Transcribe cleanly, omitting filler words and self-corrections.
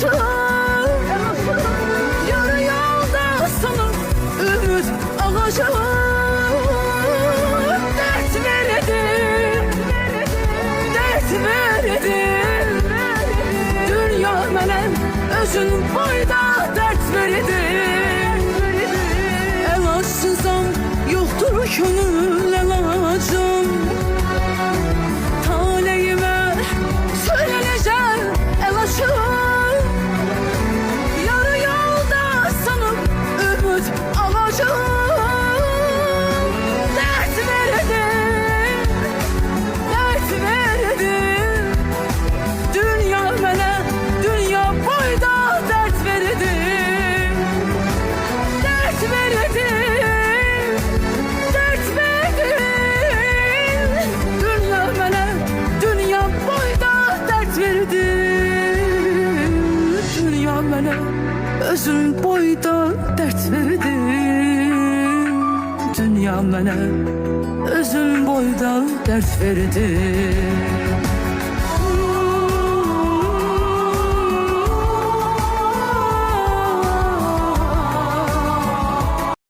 aşığım. Yarı yolda sana ümit ağacım. Dert verdim, dert verdim. Dünya mənə özün boyda dert verdim. Elaçsızam, yoktur könül elacım. Taleyime söyleneceğim elaçım. Yarı yolda sana ümit ağacım. Dert verdim, dert verdim. Dünya mənə, dünya boyda dert verdim. Dert verdim, dert verdim. Dünya mənə, dünya boyda dert verdim. Dünya mənə özün boyda dert verdim. Dünya mənə özün boyda dert verdim.